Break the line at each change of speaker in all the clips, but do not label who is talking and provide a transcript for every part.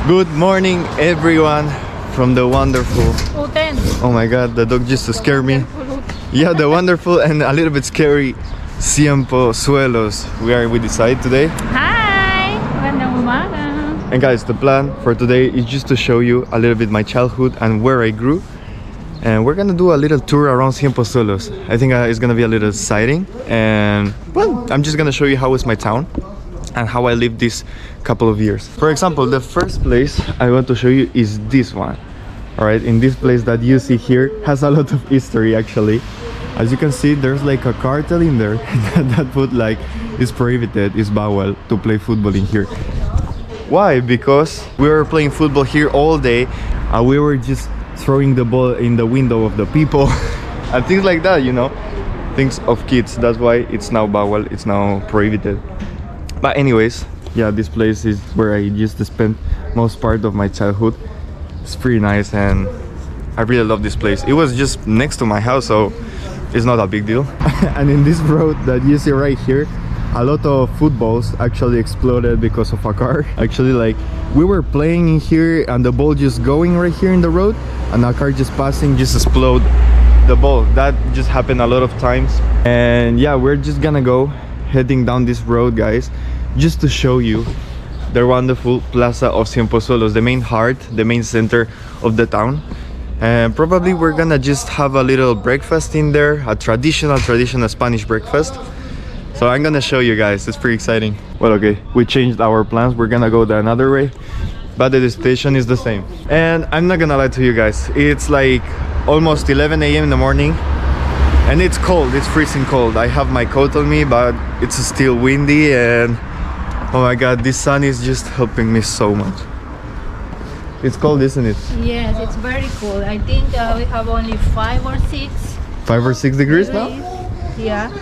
Good morning, everyone, from the wonderful. Oh my God, the dog just to scare me. Yeah, the wonderful and a little bit scary CIEMPOZUELOS. We decide today.
Hi! Magandang umaga!
And guys, the plan for today is just to show you a little bit my childhood and where I grew. And we're gonna do a little tour around CIEMPOZUELOS. I think it's gonna be a little exciting. And well, I'm just gonna show you how is my town and how I lived this couple of years. For example, the first place I want to show you is this one. Alright, in this place that you see here has a lot of history actually. As you can see, there's like a cartel in there that put like it's prohibited, it's bawal to play football in here. Why? Because we were playing football here all day and we were just throwing the ball in the window of the people and things like that, you know, things of kids. That's why it's now bawal, it's now prohibited. But anyways, yeah, this place is where I used to spend most part of my childhood. It's pretty nice and I really love this place. It was just next to my house, so it's not a big deal. And in this road that you see right here, a lot of footballs actually exploded because of a car. Actually, like, we were playing in here and the ball just going right here in the road and a car just passing just explode the ball. That just happened a lot of times. And yeah, we're just gonna go heading down this road, guys, just to show you the wonderful plaza of CIEMPOZUELOS, the main heart, the main center of the town. And probably we're gonna just have a little breakfast in there, a traditional Spanish breakfast. So I'm gonna show you guys, it's pretty exciting. Well, okay, we changed our plans, we're gonna go the another way, but the destination is the same. And I'm not gonna lie to you guys, it's like almost 11 a.m. in the morning and it's cold, it's freezing cold. I have my coat on me, but it's still windy and oh my God, this sun is just helping me so much. It's cold, isn't it?
Yes, it's very cool. I think we have only 5 or 6.
5 or 6 degrees now?
Yeah.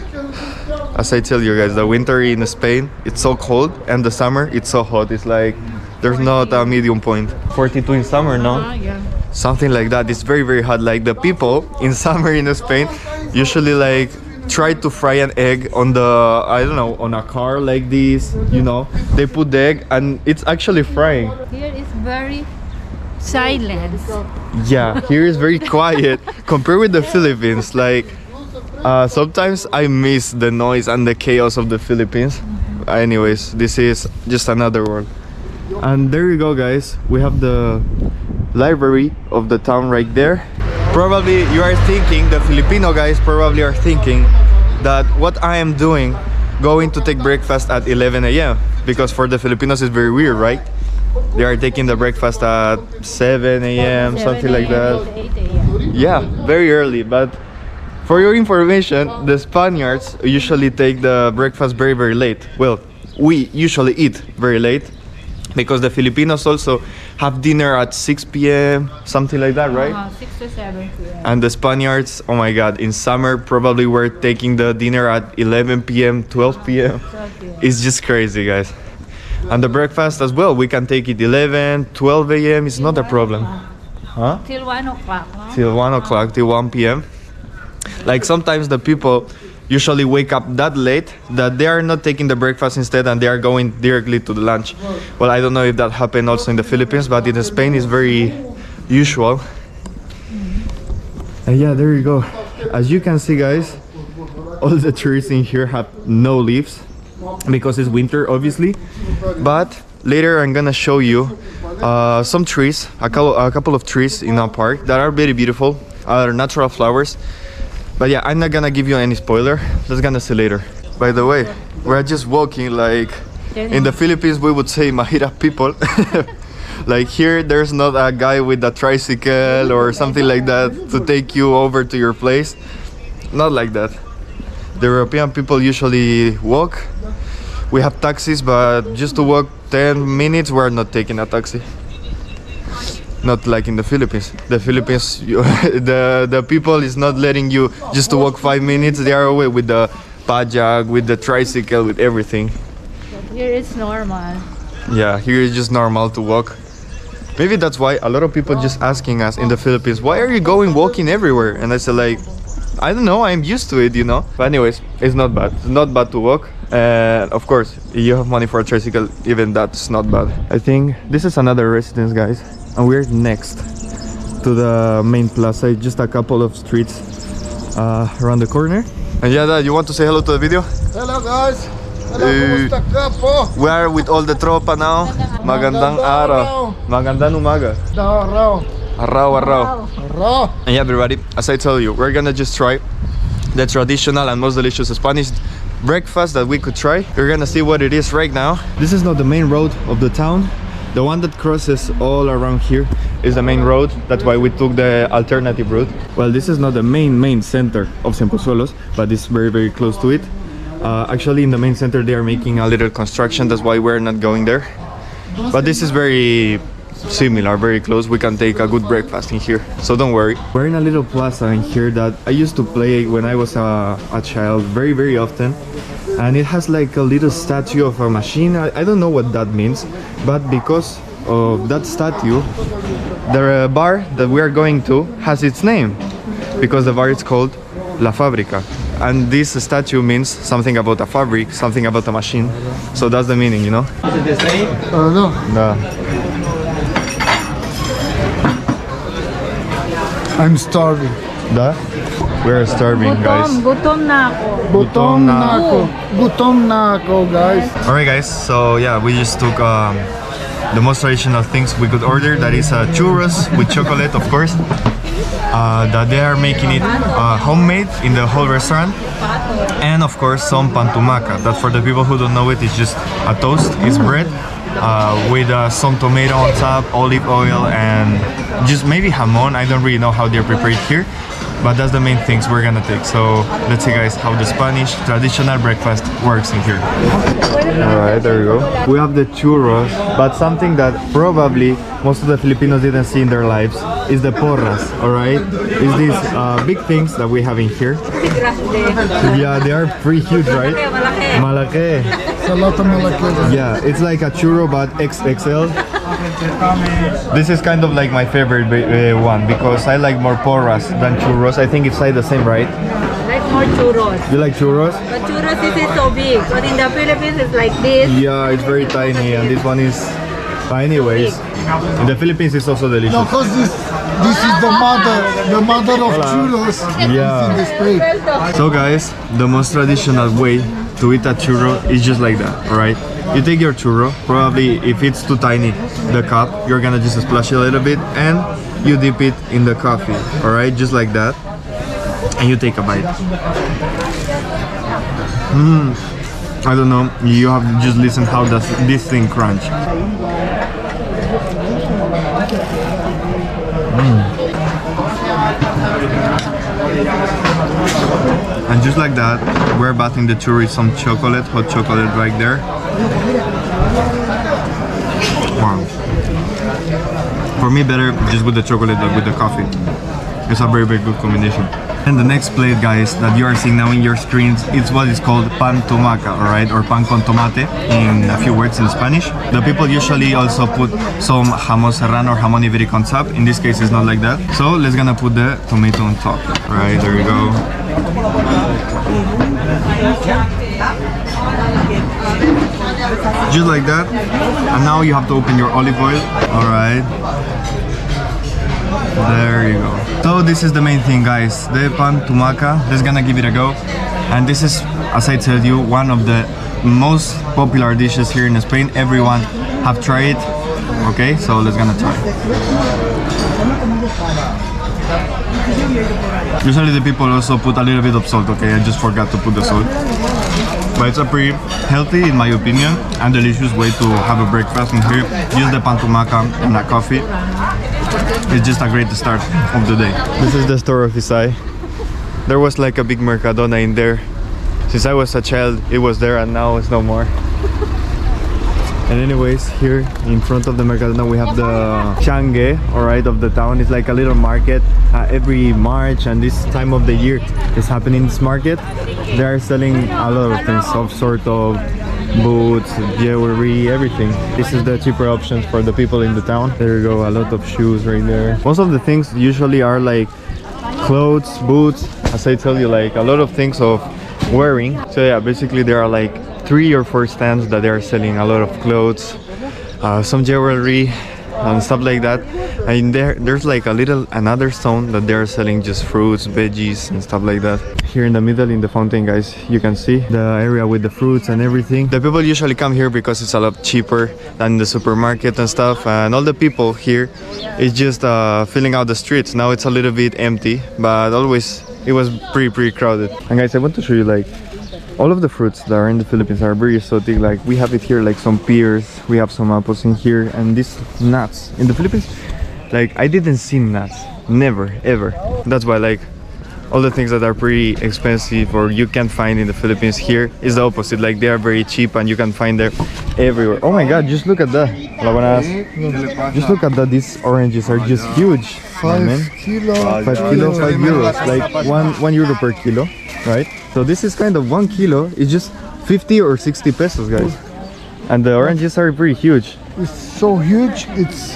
As I tell you guys, the winter in Spain, it's so cold, and the summer, it's so hot. It's like, there's not a medium point. 42 in summer, no?
Yeah.
Something like that. It's very, very hot. Like the people in summer in Spain usually like try to fry an egg on the, I don't know, on a car like this, you know. They put the egg and it's actually frying.
Here is very silent.
Yeah, here is very quiet compared with the Philippines. Like, sometimes I miss the noise and the chaos of the Philippines. Anyways, this is just another world. And there you go, guys. We have the library of the town right there. Probably you are thinking, the Filipino guys probably are thinking that what I am doing, going to take breakfast at 11 a.m. because for the Filipinos it's very weird, right? They are taking the breakfast at 7 a.m. something like that.
8 a.m.
Yeah, very early. But for your information, the Spaniards usually take the breakfast very, very late. Well, we usually eat very late because the Filipinos also have dinner at 6 p.m. something like that, right?
6 to 7 p.m.
And the Spaniards, oh my God, in summer probably we're taking the dinner at 11 p.m., 12 p.m. It's just crazy, guys. And the breakfast as well, we can take it 11, 12 a.m. It's not a problem. Huh?
Till 1 o'clock, no?
Till 1 o'clock, till 1 p.m. Like sometimes the people usually wake up that late that they are not taking the breakfast instead and they are going directly to the lunch. Well, I don't know if that happened also in the Philippines, but in Spain it's very usual. And yeah, there you go. As you can see, guys, all the trees in here have no leaves because it's winter, obviously. But later I'm gonna show you some trees, a couple of trees in our park that are very beautiful, are natural flowers. But yeah, I'm not gonna give you any spoiler. That's gonna see later. By the way, we're just walking like in the Philippines we would say mahirap people. Like here, there's not a guy with a tricycle or something like that to take you over to your place. Not like that. The European people usually walk. We have taxis, but just to walk 10 minutes, we're not taking a taxi. Not like in the Philippines. The Philippines, the people is not letting you just to walk 5 minutes. They are away with the pajak, with the tricycle, with everything.
Here it's normal.
Yeah, here is just normal to walk. Maybe that's why a lot of people just asking us in the Philippines, why are you going walking everywhere? And I said like, I don't know, I'm used to it, you know. But anyways, it's not bad. It's not bad to walk. And of course, if you have money for a tricycle, even that's not bad. I think this is another residence, guys, and we're next to the main plaza. Just a couple of streets around the corner. And yeah, Dad, you want to say hello to the video?
Hello guys! Hello, kumusta ka po?
We are with all the tropa now. Magandang araw. Magandang umaga.
Araw.
Araw.
Araw.
And yeah, everybody, as I tell you, we're gonna just try the traditional and most delicious Spanish breakfast that we could try. We're gonna see what it is right now. This is not the main road of the town. The one that crosses all around here is the main road. That's why we took the alternative route. Well, this is not the main center of CIEMPOZUELOS, but it's very close to it. Actually, in the main center they are making a little construction. That's why we're not going there. But this is very similar, very close. We can take a good breakfast in here, so don't worry. We're in a little plaza in here that I used to play when I was a child very often, and it has like a little statue of a machine. I don't know what that means, but because of that statue, the bar that we are going to has its name, because the bar is called La Fábrica, and this statue means something about a fabric, something about a machine. So that's the meaning, you know. Is it the same?
No.
No.
I'm starving.
Da? We're starving, guys.
Gutom na ako.
Gutom na ako. Gutom na ako, guys.
Alright, guys, so yeah, we just took the most traditional things we could order. That is churros with chocolate, of course. That they are making it homemade in the whole restaurant. And of course some pan tumaca. That, for the people who don't know it, it's just a toast. It's bread with some tomato on top, olive oil, and just maybe jamon. I don't really know how they're prepared here, but that's the main things we're gonna take. So let's see, guys, how the Spanish traditional breakfast works in here. Alright, there we go. We have the churros, but something that probably most of the Filipinos didn't see in their lives is the porras, alright? Is these big things that we have in here. Yeah, they are pretty huge, right? Malaki.
Salata malaki.
Yeah, it's like a churro but XXL. This is kind of like my favorite one, because I like more porras than churros. I think it's like the same, right?
Like more churros.
You like churros?
But churros is so big, but in the Philippines it's like this.
Yeah, it's very tiny, and this one is... anyways, in the Philippines it's also delicious.
No, because this is the mother of churros.
Yeah.
In this plate.
So guys, the most traditional way to eat a churro is just like that, alright? You take your churro, probably if it's too tiny, the cup, you're gonna just splash it a little bit, and you dip it in the coffee, alright? Just like that. And you take a bite. I don't know, you have to just listen how does this thing crunch. And just like that, we're bathing the churro with some chocolate, hot chocolate right there. Wow. For me, better just with the chocolate than with the coffee. It's a very good combination. And the next plate, guys, that you are seeing now in your screens, it's what is called pan tumaca, alright, or pan con tomate in a few words in Spanish. The people usually also put some jamon serrano or jamon iberico on top. In this case, it's not like that. So let's gonna put the tomato on top. Alright, there you go. Just like that. And now you have to open your olive oil. Alright. There you go. So this is the main thing, guys, the pan tumaca. Let's gonna give it a go. And this is, as I tell you, one of the most popular dishes here in Spain. Everyone have tried it. Okay, so let's gonna try. Usually the people also put a little bit of salt. Okay, I just forgot to put the salt. But it's a pretty healthy, in my opinion, and delicious way to have a breakfast in here. Use the pan tumaca and a coffee. It's just a great start of the day. This is the store of Isai. There was like a big Mercadona in there. Since I was a child, it was there, and now it's no more. And anyways, here in front of the Mercadona we have the Changue, alright, of the town. It's like a little market every March, and this time of the year is happening this market. They are selling a lot of things, of sort of boots, jewelry, everything. This is the cheaper options for the people in the town. There you go, a lot of shoes right there. Most of the things usually are like clothes, boots, as I tell you, like a lot of things of wearing. So yeah, basically there are like 3 or 4 stands that they are selling a lot of clothes, some jewelry and stuff like that. And there's like another zone that they're selling just fruits, veggies and stuff like that. Here in the middle, in the fountain, guys, you can see the area with the fruits and everything. The people usually come here because it's a lot cheaper than the supermarket and stuff, and all the people here is just filling out the streets. Now it's a little bit empty, but always it was pretty crowded. And guys, I want to show you like all of the fruits that are in the Philippines are very exotic. Like we have it here, like some pears, we have some apples in here, and these nuts in the Philippines, like I didn't see nuts, never ever. That's why like all the things that are pretty expensive or you can't find in the Philippines here is the opposite. Like they are very cheap and you can find them everywhere. Oh my god, just look at that. Just look at that. These oranges are just huge.
5 kilos.
5 kilos, 5 euros, like one euro per kilo, right? So this is kind of 1 kilo. It's just 50 or 60 pesos, guys. And the oranges are pretty huge.
It's so huge. It's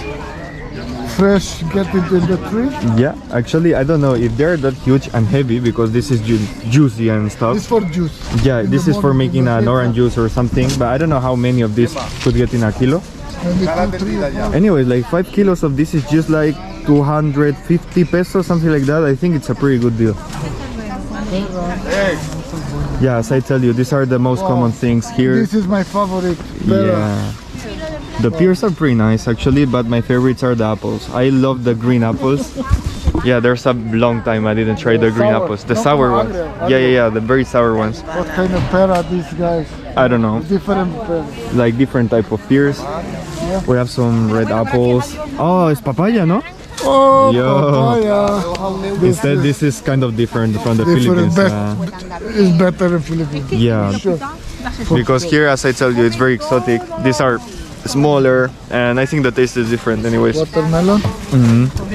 fresh. Get it in the tree.
Yeah, actually, I don't know if they're that huge and heavy because this is juicy and stuff.
It's for juice.
Yeah, this is for making an orange juice or something. But I don't know how many of these could get in a kilo.
Maybe 2, 3.
Anyway, like 5 kilos of this is just like 250 pesos, something like that. I think it's a pretty good deal. Yeah, as I tell you, these are the most common things here.
This is my favorite.
Yeah. The pears are pretty nice actually, but my favorites are the apples. I love the green apples. Yeah, there's a long time I didn't try the green apples. The sour ones. Yeah, the very sour ones.
What kind of pear are these guys?
I don't know.
Different pear.
Like different type of pears. We have some red apples. Oh, it's papaya, no?
Oh,
Yo.
papaya.
Instead, this is kind of different from the
Different,
Philippines.
It's better in Philippines.
Yeah,
Sure.
because here, as I tell you, it's very exotic. These are smaller, and I think the taste is different anyways.
Watermelon.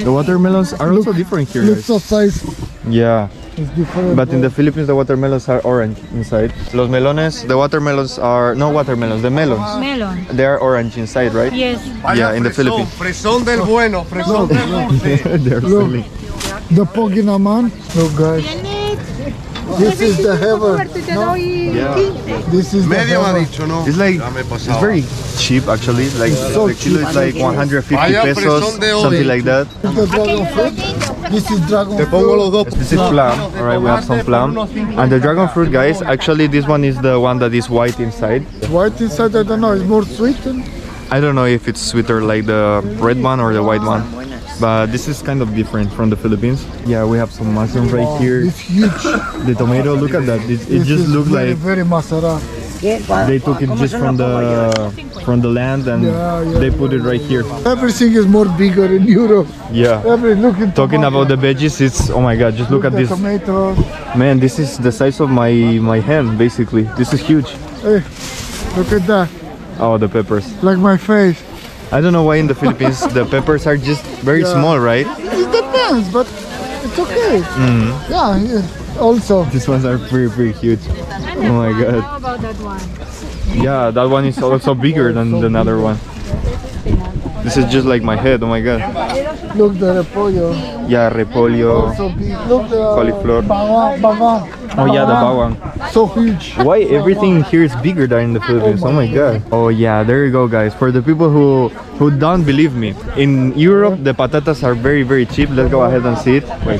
The watermelons are also different here,
Look
guys.
the size.
Yeah,
It's different.
but in the Philippines, the watermelons are orange inside. Los melones, the watermelons are... No watermelons, the melons.
Melon.
They are orange inside, right?
Yes.
Yeah, in the Philippines.
Fresón del bueno, fresón del bueno.
They're selling.
The Poginaman. Look, guys. This is the heaven. No?
Yeah.
This is the
Media me ha
heaven.
dicho, ¿no?
It's like,
Ya me
it's
pasaba.
very cheap actually. Like
so
the kilo
cheap.
is like 150
Vaya
pesos,
fresón de hoy.
something like that.
This is the dragon fruit. This is dragon
Te pongo los
fruit.
dos.
This is plum. All right, we have some plum. And the dragon fruit, guys, actually this one is the one that is white inside.
White inside, I don't know. It's more sweet.
I don't know if it's sweeter like the red one or the white one. But this is kind of different from the Philippines. Yeah, we have some mushrooms right here.
It's huge.
The tomato, look at that. It just looks like
very masara.
they took it just from the land and
Yeah.
they put it right here.
Everything is more bigger in Europe.
Yeah.
Look at
Talking about the veggies, it's oh my god, just look at
the
this.
tomatoes.
Man, this is the size of my hand basically. This is huge.
Hey, look at that.
Oh, the peppers.
Like my face.
I don't know why in the Philippines the peppers are just very small, right?
It depends, but it's okay. Yeah, also.
These ones are pretty huge. Oh my god.
How about that one?
Yeah, that one is also bigger than the other one. This is just like my head, oh my god.
Look the repollo.
Yeah, repolyo.
So big. Look the
Cauliflower.
bawang.
Oh yeah, the bawang.
So huge.
Why everything here is bigger than in the Philippines? Oh my god. Oh yeah, there you go guys. For the people who don't believe me, in Europe the patatas are very cheap. Let's go ahead and see it. Wait.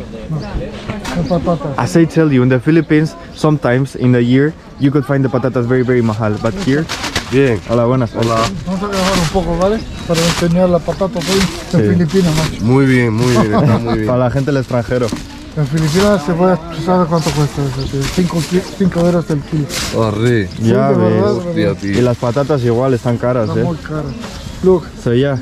The patatas.
As I tell you, in the Philippines, sometimes in a year you could find the patatas very mahal. But here,
Bien.
hola, buenas.
Hola.
Vamos a grabar un poco, ¿vale? Para enseñar la patata hoy en Filipinas, macho.
Muy bien, está muy bien.
Para la gente del extranjero.
En Filipinas se puede, ¿tú sabes cuánto cuesta eso? 5 euros el kilo.
Arre.
Ya
de
ves.
verdad,
Hostia,
Y
tío.
las patatas igual están caras,
Está muy caro. Look,
So yeah,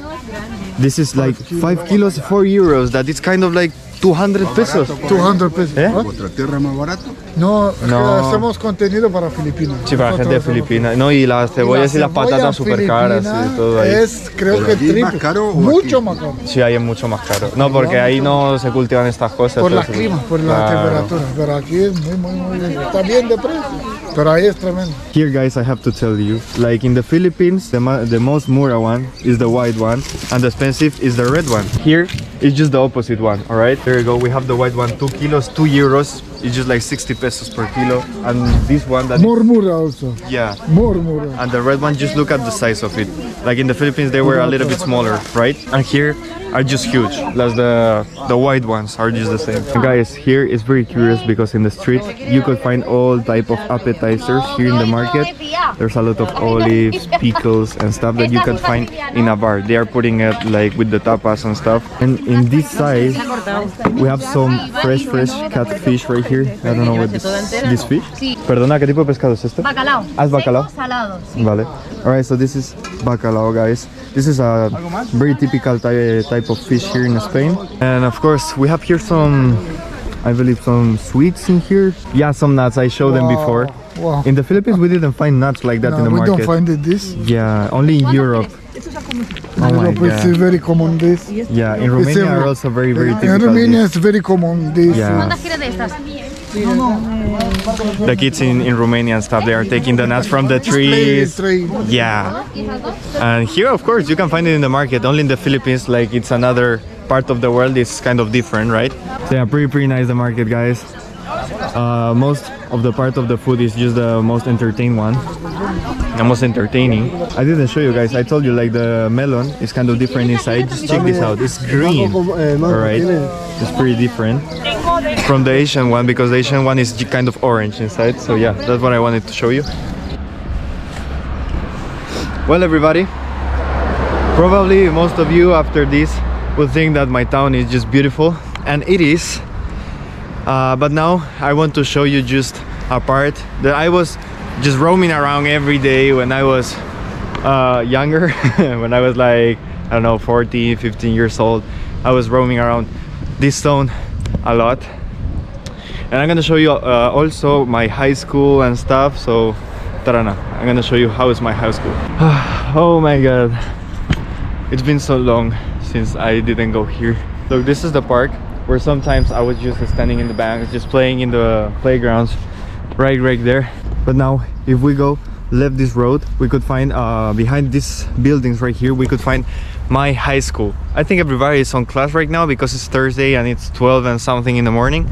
this is like 5 kilos, 4 euros. That is kind of like 200 pesos.
200 pesos.
¿Eh?
¿Ah?
¿Vuestra tierra es más barato?
No,
No.
hacemos contenido para Filipinas.
Sí, para gente de
Nosotros hacemos-
Filipinas. No, y las cebollas y las
cebolla
patatas súper caras
filipina
y todo ahí.
Es, creo
¿Pero
que
allí es
triple.
más caro o
Mucho
aquí?
más caro.
Sí, ahí es mucho más caro. No, porque ahí no se cultivan estas cosas.
Por la
entonces-
clima, por la
Claro.
temperatura. Pero aquí es muy bien. Está bien de precio. Pero ahí es tremendo.
Here, guys, I have to tell you, like in the Philippines, the most mura one is the white one, and the expensive is the red one. Here, it's just the opposite one. All right, there you go. We have the white one, 2 kilos, 2 euros. It's just like 60 pesos per kilo. And this one that
Murmura also.
yeah.
Murmura.
And the red one, just look at the size of it. Like in the Philippines, they were a little bit smaller, right? And here are just huge. Plus the white ones are just the same. And guys, here is very curious because in the street you could find all type of appetizers here in the market. There's a lot of olives, pickles, and stuff that you can find in a bar. They are putting it like with the tapas and stuff. And in this side, we have some fresh catfish right here. I don't know what this fish. Perdona, ¿qué tipo de pescado es este?
Bacalao.
Ah, es bacalao.
Seco, salado, sí.
Vale. Alright, so this is bacalao, guys. This is a very typical type of fish here in Spain. And of course, we have here some, I believe, some sweets in here. Yeah, some nuts. I showed them before.
Wow.
In the Philippines, we didn't find nuts like that in the
We
market.
don't find it this.
Yeah, only in Europe. Oh my
Europe it's
god.
very common this.
Yeah, in Romania are also very typical.
In Romania
dish.
it's very common this.
Yeah. The kids in Romania and stuff, they are taking the nuts from the trees. Yeah. And here, of course, you can find it in the market. Only in the Philippines, like it's another part of the world, it's kind of different, right? So yeah, pretty nice the market, guys. Most of the part of the food is just the most entertaining one. The most entertaining. I didn't show you guys. I told you like the melon is kind of different inside. Just check this out. It's green. Alright. It's pretty different from the Asian one because the Asian one is kind of orange inside. So yeah, that's what I wanted to show you. Well, everybody, probably most of you after this will think that my town is just beautiful, and it is. But now I want to show you just a part that I was just roaming around every day when I was younger. When I was like, I don't know, 14, 15 years old, I was roaming around this town a lot. And I'm gonna show you also my high school and stuff. So Tarana, I'm gonna show you how is my high school. Oh my god, it's been so long since I didn't go here. Look, this is the park where sometimes I was just standing in the banks, just playing in the playgrounds right there. But now if we go left this road, we could find behind these buildings right here, we could find my high school. I think everybody is on class right now because it's Thursday and it's 12 and something in the morning,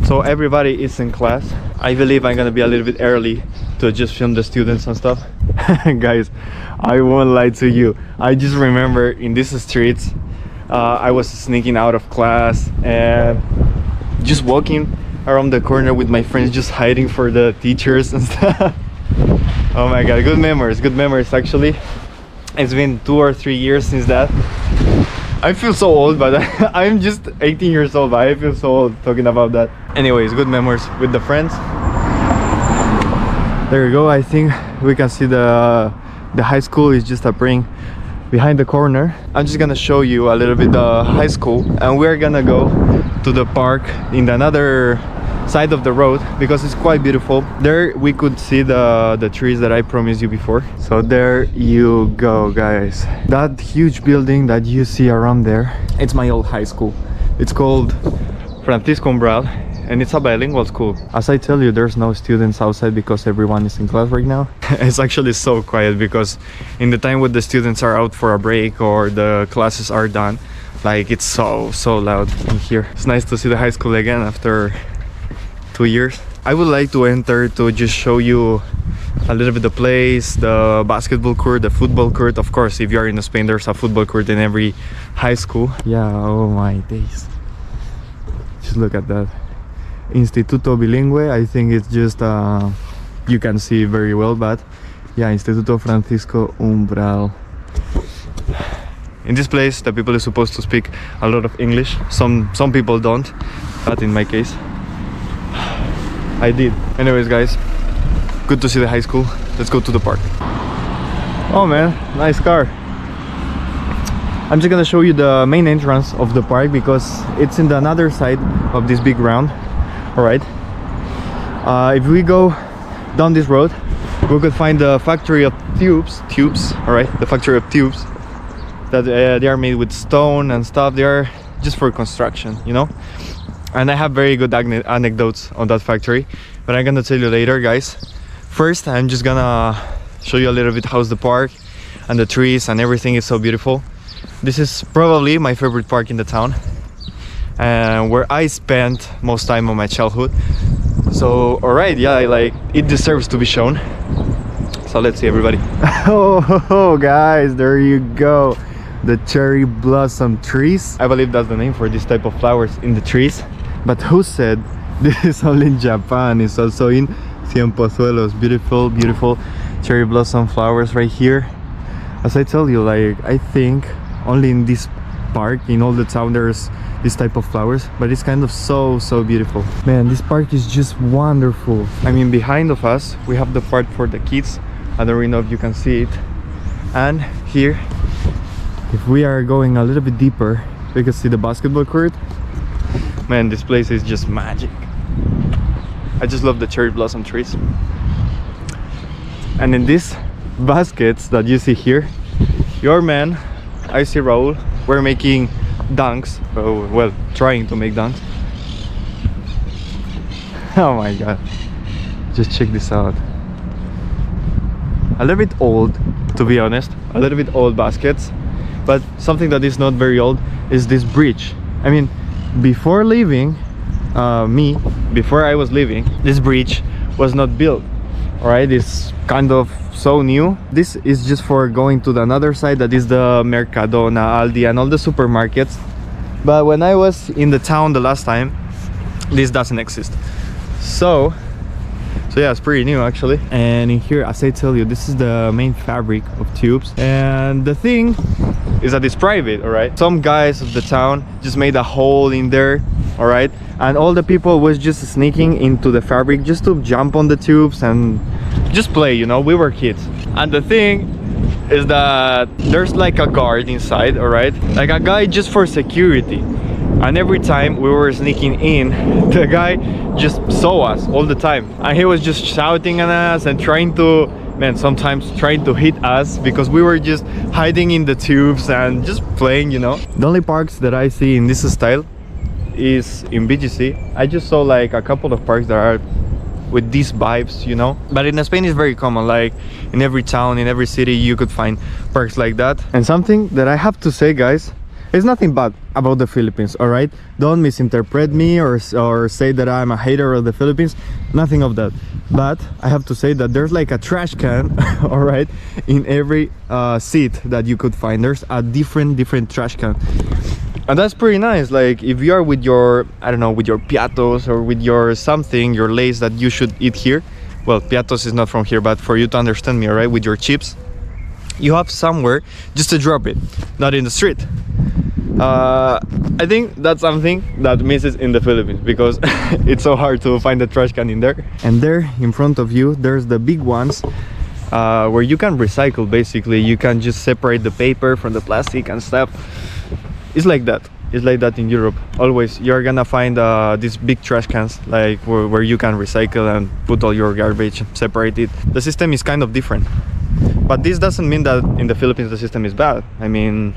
so everybody is in class. I believe I'm gonna be a little bit early to just film the students and stuff. Guys, I won't lie to you, I just remember in these streets I was sneaking out of class and just walking around the corner with my friends, just hiding for the teachers and stuff. Oh my god, good memories actually. It's been 2 or 3 years since that. I feel so old, but I'm just 18 years old, but I feel so old talking about that. Anyways, good memories with the friends. There you go. I think we can see the high school is just appearing behind the corner. I'm just gonna show you a little bit the high school, and we're gonna go to the park in another side of the road because it's quite beautiful. There we could see the trees that I promised you before. So there you go, guys. That huge building that you see around there, it's my old high school. It's called Francisco Umbral, and it's a bilingual school. As I tell you, there's no students outside because everyone is in class right now. It's actually so quiet because in the time when the students are out for a break or the classes are done, like it's so loud in here. It's nice to see the high school again after 2 years. I would like to enter to just show you a little bit the place, the basketball court, the football court. Of course, if you are in Spain, there's a football court in every high school. Yeah, oh my days. Just look at that. Instituto Bilingüe, I think it's just you can see very well, but yeah, Instituto Francisco Umbral. In this place, the people is supposed to speak a lot of English. Some people don't, but in my case I did. Anyways, guys, good to see the high school. Let's go to the park. Oh man, nice car. I'm just gonna show you the main entrance of the park because it's in the another side of this big ground. All right, if we go down this road, we could find the factory of tubes. All right, the factory of tubes that they are made with stone and stuff. They are just for construction, you know. And I have very good anecdotes on that factory, but I'm gonna tell you later, guys. First, I'm just gonna show you a little bit how's the park and the trees and everything is so beautiful. This is probably my favorite park in the town, and where I spent most time of my childhood. So alright, yeah, like it deserves to be shown. So let's see, everybody. Oh guys, there you go, the cherry blossom trees. I believe that's the name for this type of flowers in the trees. But who said this is only in Japan? It's also in CIEMPOZUELOS. Beautiful, beautiful cherry blossom flowers right here. As I tell you, like I think only in this park in all the town there's this type of flowers, but it's kind of so beautiful. Man, this park is just wonderful. I mean, behind of us we have the part for the kids. I don't really know if you can see it. And here, if we are going a little bit deeper, we can see the basketball court. Man, this place is just magic. I just love the cherry blossom trees. And in these baskets that you see here, your man ICRAUL, we're making dunks. Oh, well, trying to make dunks. Oh my god, just check this out. A little bit old, to be honest, a little bit old baskets, but something that is not very old is this bridge. I mean, before leaving, before I was leaving, this bridge was not built. All right, it's kind of so new. This is just for going to the another side, that is the Mercadona, Aldi and all the supermarkets. But when I was in the town the last time, this doesn't exist. So yeah, it's pretty new actually. And in here, as I tell you, this is the main fabric of tubes, and the thing is that it's private. All right, some guys of the town just made a hole in there, all right, and all the people was just sneaking into the fabric just to jump on the tubes and just play, you know. We were kids. And the thing is that there's like a guard inside, all right, like a guy just for security. And every time we were sneaking in, the guy just saw us all the time, and he was just shouting at us and trying to, man, sometimes trying to hit us because we were just hiding in the tubes and just playing, you know. The only parks that I see in this style is in BGC. I just saw like a couple of parks that are with these vibes, you know. But in Spain it's very common, like in every town, in every city you could find parks like that. And something that I have to say, guys, it's nothing bad about the Philippines, all right? Don't misinterpret me or say that I'm a hater of the Philippines. Nothing of that. But I have to say that there's like a trash can, all right, in every seat that you could find. There's a different trash can. And that's pretty nice. Like if you are with your, I don't know, with your piatos or with your something, your lace that you should eat here. Well, piatos is not from here, but for you to understand me, all right, with your chips, you have somewhere just to drop it, not in the street. I think that's something that misses in the Philippines, because it's so hard to find a trash can in there. And there in front of you, there's the big ones where you can recycle. Basically, you can just separate the paper from the plastic and stuff. It's like that. It's like that in Europe. Always you're gonna find these big trash cans, like where you can recycle and put all your garbage, separate it. The system is kind of different, but this doesn't mean that in the Philippines the system is bad. I mean,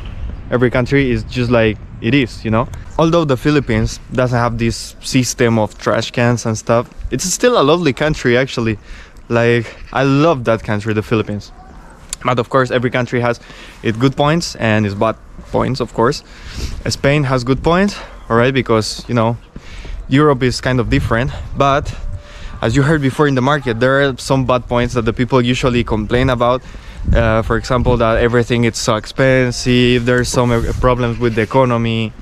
every country is just like it is, you know. Although the Philippines doesn't have this system of trash cans and stuff, it's still a lovely country actually. Like I love that country, the Philippines. But of course every country has its good points and its bad points, of course. Spain has good points, all right, because, you know, Europe is kind of different. But as you heard before in the market, there are some bad points that the people usually complain about. For example, that everything is so expensive, there's some problems with the economy.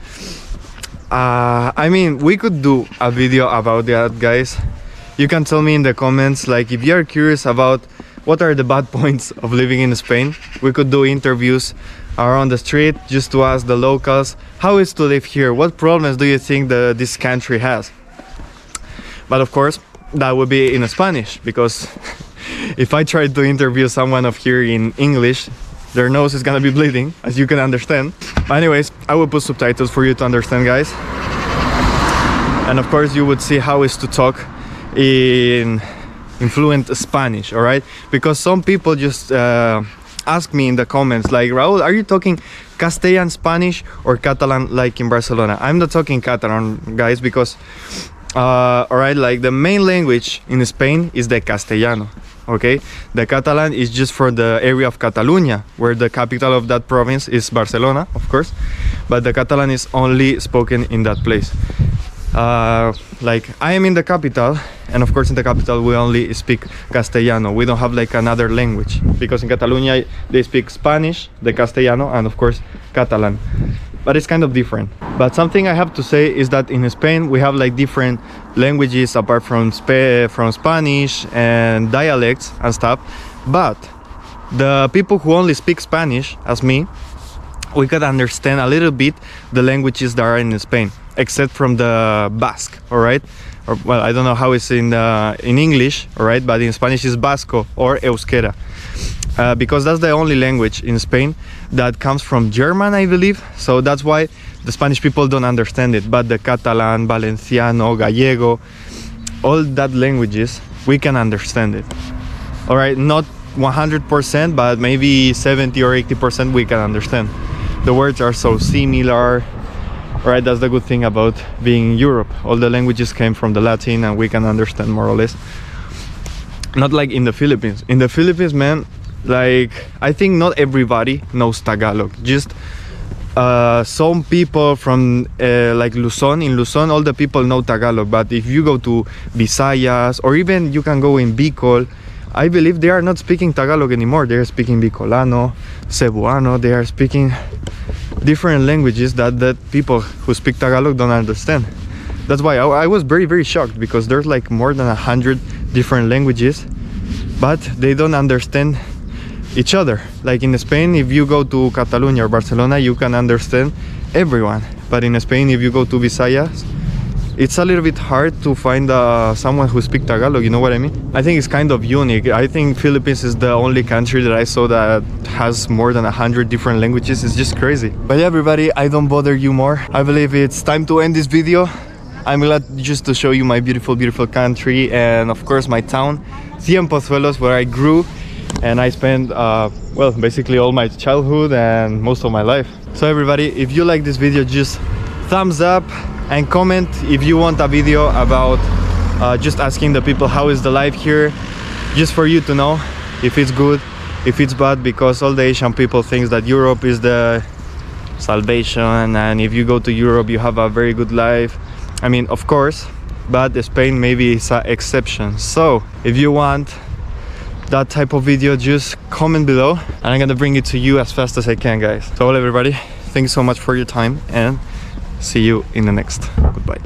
I mean, we could do a video about that, guys. You can tell me in the comments, like if you're curious about what are the bad points of living in Spain. We could do interviews around the street just to ask the locals how is to live here, what problems do you think this country has. But of course that would be in Spanish, because if I try to interview someone of here in English, their nose is gonna be bleeding, as you can understand. But anyways, I will put subtitles for you to understand, guys. And of course you would see how is to talk in fluent Spanish, all right? Because some people just ask me in the comments, like, Raul, are you talking Castellan Spanish or Catalan like in Barcelona? I'm not talking Catalan, guys, because all right, like the main language in Spain is the Castellano, okay? The Catalan is just for the area of Catalonia, where the capital of that province is Barcelona, of course, but the Catalan is only spoken in that place. Like I am in the capital, and of course in the capital we only speak Castellano. We don't have like another language, because in Catalonia they speak Spanish, the Castellano, and of course Catalan, but it's kind of different. But something I have to say is that in Spain we have like different languages apart from Spanish and dialects and stuff, but the people who only speak Spanish, as me, we could understand a little bit the languages that are in Spain, except from the Basque, all right? Or, well, I don't know how it's in English, all right? But in Spanish is Vasco or Euskera, because that's the only language in Spain that comes from German, I believe. So that's why the Spanish people don't understand it. But the Catalan, Valenciano, Gallego, all that languages, we can understand it. All right, not 100%, but maybe 70 or 80% we can understand. The words are so similar. Right, that's the good thing about being in Europe. All the languages came from the Latin and we can understand more or less. Not like in the Philippines. In the Philippines, man, like I think not everybody knows Tagalog. Just some people from like Luzon. In Luzon, all the people know Tagalog. But if you go to Visayas, or even you can go in Bicol, I believe they are not speaking Tagalog anymore. They are speaking Bicolano, Cebuano. They are speaking different languages that people who speak Tagalog don't understand. That's why I was very, very shocked, because there's like more than 100 different languages, but they don't understand each other. Like in Spain, if you go to Catalonia or Barcelona, you can understand everyone. But in Spain, if you go to Visayas, it's a little bit hard to find someone who speaks Tagalog, you know what I mean? I think it's kind of unique. I think Philippines is the only country that I saw that has more than 100 different languages. It's just crazy. But yeah, everybody, I don't bother you more. I believe it's time to end this video. I'm glad just to show you my beautiful, beautiful country, and of course my town, CIEMPOZUELOS, where I grew and I spent, well, basically all my childhood and most of my life. So everybody, if you like this video, just thumbs up and comment if you want a video about just asking the people how is the life here, just for you to know if it's good, if it's bad, because all the Asian people think that Europe is the salvation, and if you go to Europe you have a very good life. I mean, of course, but Spain maybe is an exception. So if you want that type of video, just comment below and I'm gonna bring it to you as fast as I can, guys. So well, everybody, thanks so much for your time, and see you in the next. Goodbye.